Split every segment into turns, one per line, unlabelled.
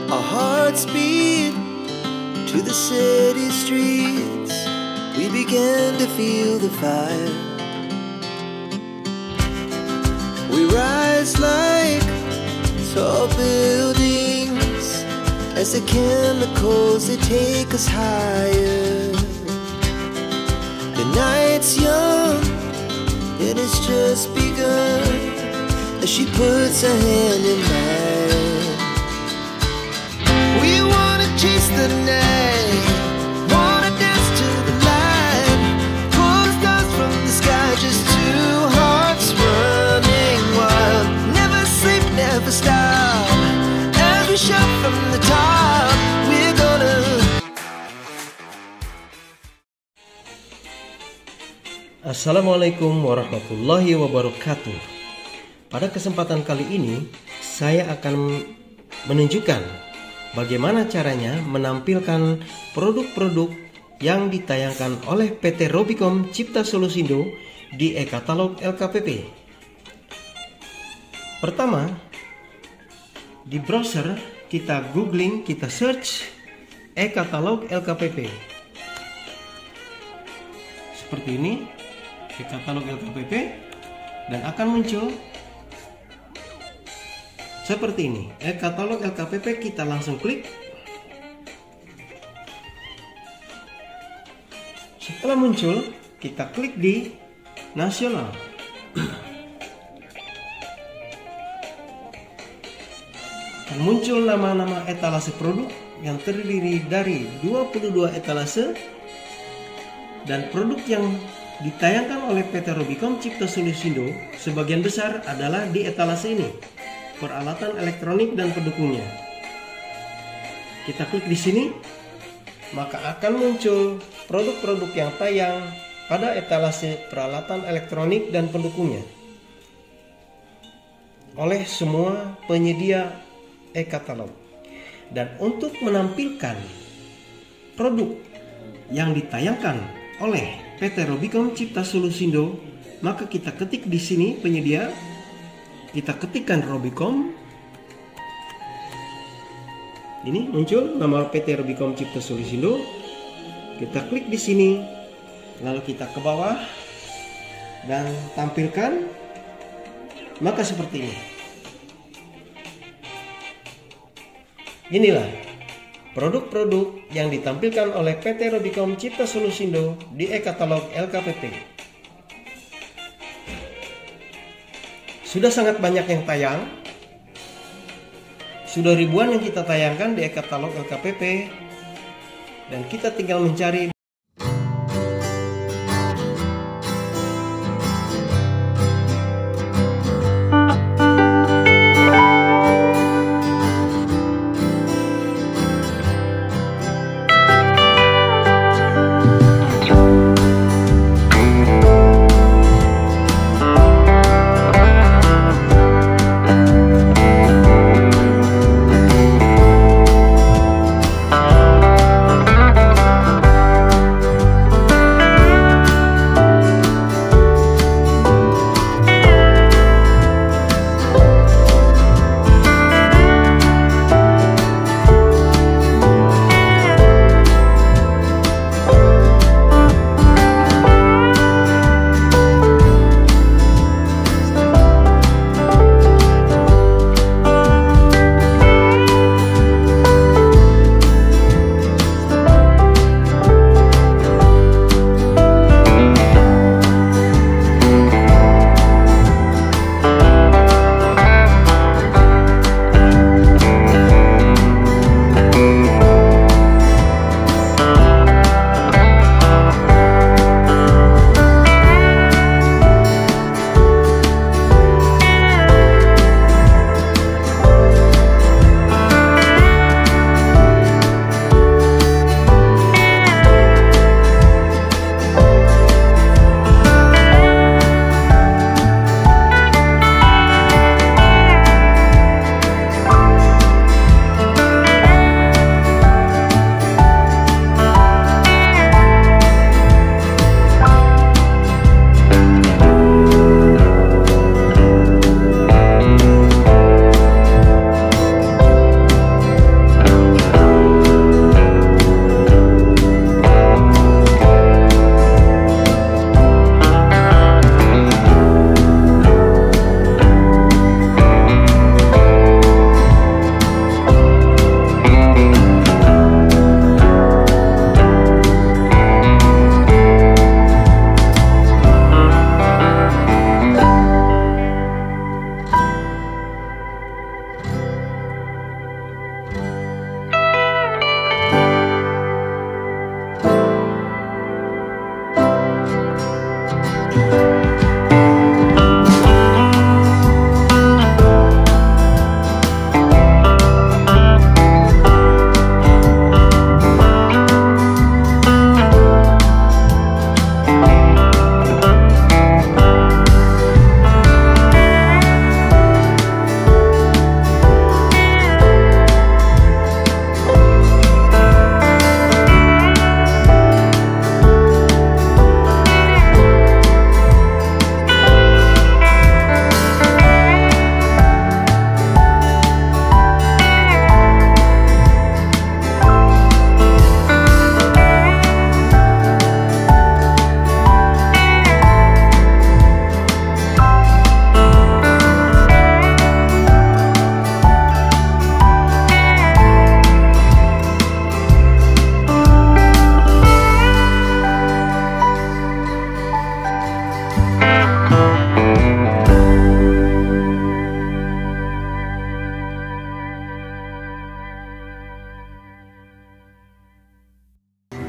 Our hearts beat to the city streets. We began to feel the fire. We rise like tall buildings as the chemicals, they take us higher. The night's young, it has just begun, as she puts her hand in mine. We wanna chase the night, wanna dance to the light, pull the stars from the sky, just two hearts running wild. Never sleep, never stop, as we shout from the top, we're gonna.
Assalamualaikum warahmatullahi wabarakatuh. Pada kesempatan kali ini saya akan menunjukkan bagaimana caranya menampilkan produk-produk yang ditayangkan oleh PT Robicom Cipta Solusindo di e-katalog LKPP. Pertama, di browser kita googling, kita search e-katalog LKPP. Seperti ini, e-katalog LKPP, dan akan muncul seperti ini. E-katalog LKPP, kita langsung klik. Setelah muncul, kita klik di nasional. Dan muncul nama-nama etalase produk yang terdiri dari 22 etalase, dan produk yang ditayangkan oleh PT Robicom Cipta Solusindo sebagian besar adalah di etalase ini, peralatan elektronik dan pendukungnya. Kita klik di sini, maka akan muncul produk-produk yang tayang pada etalase peralatan elektronik dan pendukungnya oleh semua penyedia e-katalog. Dan untuk menampilkan produk yang ditayangkan oleh PT Robicom Cipta Solusindo, maka kita ketik di sini penyedia, kita ketikkan Robicom. Ini muncul nama PT Robicom Cipta Solusindo. Kita klik di sini, lalu kita ke bawah dan tampilkan, maka seperti ini. Inilah produk-produk yang ditampilkan oleh PT Robicom Cipta Solusindo di e-katalog LKPP. Sudah sangat banyak yang tayang, sudah ribuan yang kita tayangkan di e-katalog LKPP, dan kita tinggal mencari.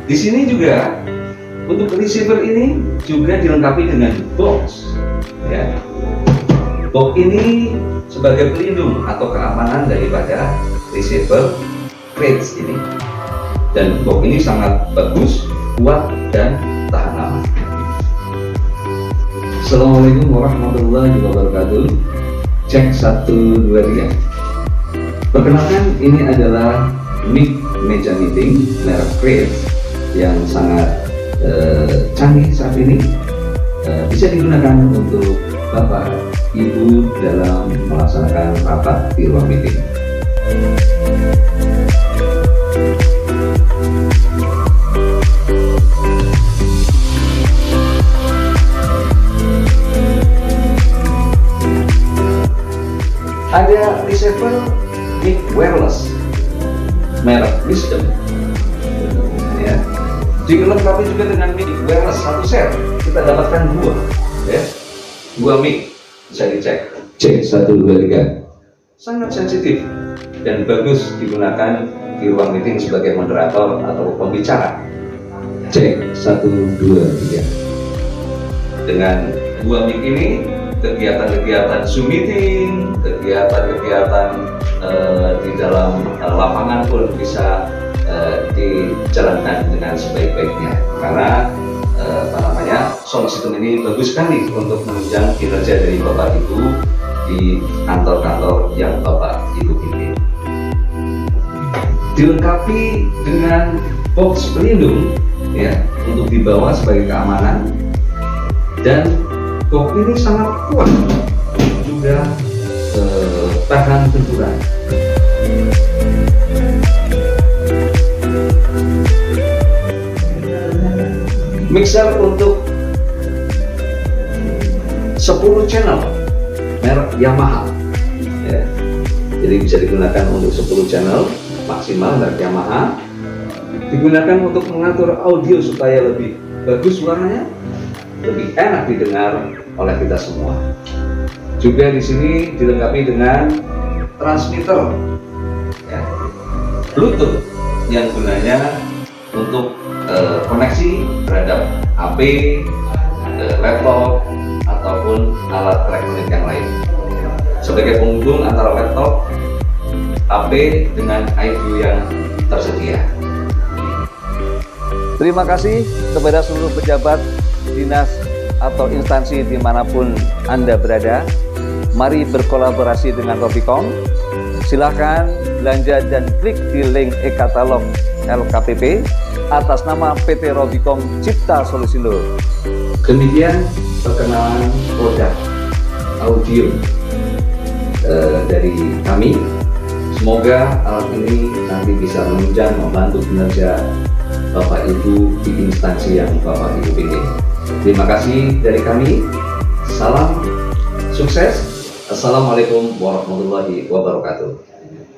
Di sini juga untuk receiver ini juga dilengkapi dengan box. Ya. Box ini sebagai pelindung atau keamanan daripada receiver crates ini. Dan box ini sangat bagus, kuat dan tahan lama. Assalamualaikum warahmatullahi wabarakatuh. Cek 1, 2, 3. Perkenalkan, ini adalah mic meja meeting merek Crate yang sangat canggih saat ini. Bisa digunakan untuk Bapak Ibu dalam melaksanakan rapat di ruang meeting. Ada receiver mic wireless merek Wisdom, ya. Dilengkapi juga dengan mic wireless 1 set. Kita dapatkan 2, ya. 2 mic bisa dicek. Cek 1, 2, 3. Sangat sensitif dan bagus digunakan di ruang meeting sebagai moderator atau pembicara. Cek 1, 2, 3. Dengan 2 mic ini, kegiatan-kegiatan Zoom meeting, kegiatan-kegiatan di dalam lapangan pun bisa dijalankan dengan sebaik-baiknya, karena sound system ini bagus sekali untuk menunjang kinerja dari Bapak Ibu di kantor-kantor yang Bapak Ibu pimpin. Dilengkapi dengan box pelindung, ya, untuk dibawa sebagai keamanan, dan box ini sangat kuat juga, tahan benturan. Mixer untuk 10 channel merek Yamaha, ya. Jadi bisa digunakan untuk 10 channel maksimal merek Yamaha. Digunakan untuk mengatur audio supaya lebih bagus suaranya, lebih enak didengar oleh kita semua. Juga di sini dilengkapi dengan transmitter, ya, Bluetooth yang gunanya untuk koneksi terhadap HP, laptop ataupun alat elektronik yang lain, sebagai penghubung antara laptop, HP dengan iView yang tersedia. Terima kasih kepada seluruh pejabat dinas atau instansi dimanapun Anda berada. Mari berkolaborasi dengan Robicom. Silahkan belanja dan klik di link e-katalog LKPP atas nama PT Robicom Cipta Solusindo. Demikian perkenalan produk audio dari kami. Semoga alat ini nanti bisa menunjang membantu kinerja Bapak Ibu di instansi yang Bapak Ibu pilih. Terima kasih dari kami. Salam sukses. Assalamualaikum warahmatullahi wabarakatuh.